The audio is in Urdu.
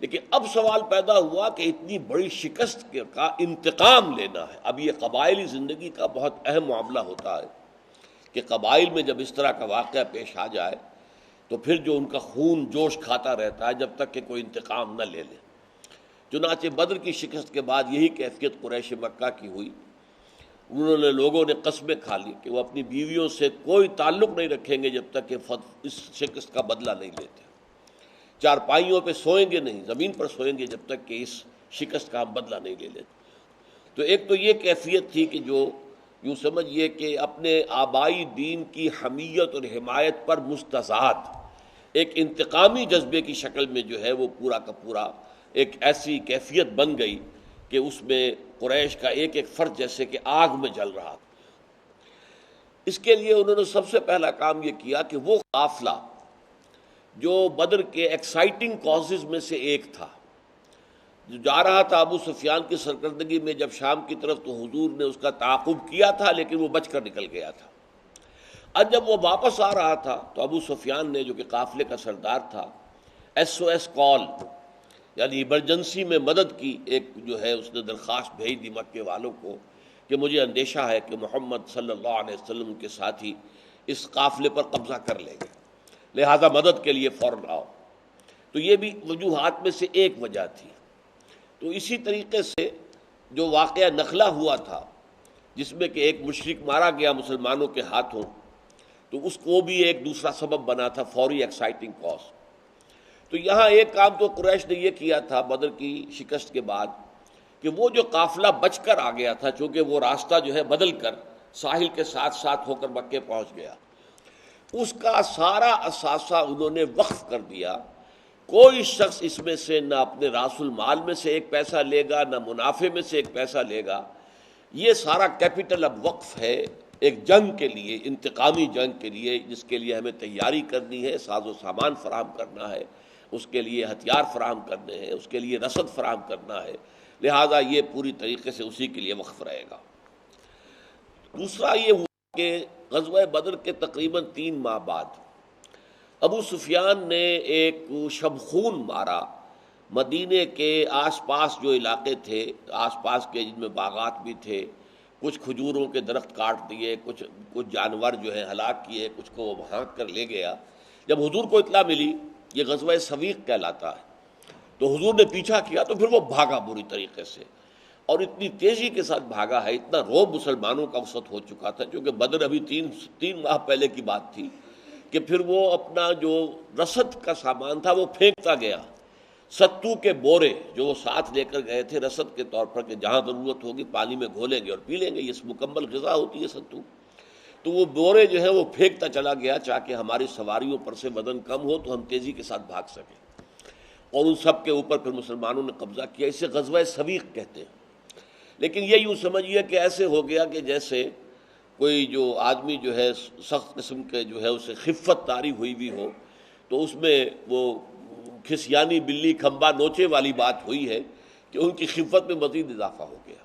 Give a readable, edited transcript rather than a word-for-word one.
لیکن اب سوال پیدا ہوا کہ اتنی بڑی شکست کا انتقام لینا ہے. اب یہ قبائلی زندگی کا بہت اہم معاملہ ہوتا ہے کہ قبائل میں جب اس طرح کا واقعہ پیش آ جائے تو پھر جو ان کا خون جوش کھاتا رہتا ہے جب تک کہ کوئی انتقام نہ لے لے. چنانچہ بدر کی شکست کے بعد یہی کیفیت قریش مکہ کی ہوئی. انہوں نے لوگوں نے قسمیں کھا لی کہ وہ اپنی بیویوں سے کوئی تعلق نہیں رکھیں گے جب تک کہ اس شکست کا بدلہ نہیں لیتے. چارپائیوں پہ سوئیں گے نہیں، زمین پر سوئیں گے جب تک کہ اس شکست کا ہم بدلہ نہیں لے لیتے. تو ایک تو یہ کیفیت تھی کہ جو یوں سمجھیے کہ اپنے آبائی دین کی حمیت اور حمایت پر مستضاد ایک انتقامی جذبے کی شکل میں جو ہے وہ پورا کا پورا ایک ایسی کیفیت بن گئی کہ اس میں قریش کا ایک ایک فرد جیسے کہ آگ میں جل رہا. اس کے لیے انہوں نے سب سے پہلا کام یہ کیا کہ وہ قافلہ جو بدر کے ایکسائٹنگ کازز میں سے ایک تھا، جو جا رہا تھا ابو سفیان کی سرکردگی میں جب شام کی طرف، تو حضور نے اس کا تعاقب کیا تھا لیکن وہ بچ کر نکل گیا تھا. اب جب وہ واپس آ رہا تھا تو ابو سفیان نے جو کہ قافلے کا سردار تھا، SOS کال یعنی ایمرجنسی میں مدد کی ایک جو ہے اس نے درخواست بھیج دی مکے والوں کو کہ مجھے اندیشہ ہے کہ محمد صلی اللہ علیہ وسلم کے ساتھی اس قافلے پر قبضہ کر لیں گے، لہذا مدد کے لیے فوراً آؤ. تو یہ بھی وجوہات میں سے ایک وجہ تھی. تو اسی طریقے سے جو واقعہ نخلا ہوا تھا جس میں کہ ایک مشرک مارا گیا مسلمانوں کے ہاتھوں، تو اس کو بھی ایک دوسرا سبب بنا تھا فوری ایکسائٹنگ کاز. تو یہاں ایک کام تو قریش نے یہ کیا تھا بدر کی شکست کے بعد کہ وہ جو قافلہ بچ کر آ گیا تھا، چونکہ وہ راستہ جو ہے بدل کر ساحل کے ساتھ ساتھ ہو کر مکے پہنچ گیا، اس کا سارا اثاثہ انہوں نے وقف کر دیا. کوئی شخص اس میں سے نہ اپنے راس المال میں سے ایک پیسہ لے گا، نہ منافع میں سے ایک پیسہ لے گا. یہ سارا کیپٹل اب وقف ہے ایک جنگ کے لیے، انتقامی جنگ کے لیے، جس کے لیے ہمیں تیاری کرنی ہے، ساز و سامان فراہم کرنا ہے، اس کے لیے ہتھیار فراہم کرنے ہیں، اس کے لیے رسد فراہم کرنا ہے. لہذا یہ پوری طریقے سے اسی کے لیے وقف رہے گا. دوسرا یہ ہوا کہ غزوہ بدر کے تقریباً 3 ماہ بعد ابو سفیان نے ایک شبخون مارا. مدینے کے آس پاس جو علاقے تھے، آس پاس کے جن میں باغات بھی تھے، کچھ کھجوروں کے درخت کاٹ دیے، کچھ جانور جو ہے ہلاک کیے، کچھ کو وہ بھانک کر لے گیا. جب حضور کو اطلاع ملی، یہ غزوہ سویق کہلاتا ہے، تو حضور نے پیچھا کیا تو پھر وہ بھاگا بری طریقے سے، اور اتنی تیزی کے ساتھ بھاگا ہے، اتنا روب مسلمانوں کا اس وقت ہو چکا تھا، کیونکہ بدر ابھی تین ماہ پہلے کی بات تھی، کہ پھر وہ اپنا جو رسد کا سامان تھا وہ پھینکتا گیا. ستو کے بورے جو وہ ساتھ لے کر گئے تھے رسد کے طور پر کہ جہاں ضرورت ہوگی پانی میں گھولیں گے اور پی لیں گے، یہ مکمل غذا ہوتی ہے ستو. تو وہ بورے جو ہے وہ پھینکتا چلا گیا تاکہ ہماری سواریوں پر سے وزن کم ہو تو ہم تیزی کے ساتھ بھاگ سکیں. اور ان سب کے اوپر پھر مسلمانوں نے قبضہ کیا. اسے غزوہ سویق کہتے ہیں. لیکن یہ یوں سمجھیے کہ ایسے ہو گیا کہ جیسے کوئی جو آدمی جو ہے سخت قسم کے جو ہے اسے خفت طاری ہوئی بھی ہو، تو اس میں وہ کھسیانی بلی کھمبا نوچے والی بات ہوئی ہے کہ ان کی خفت میں مزید اضافہ ہو گیا.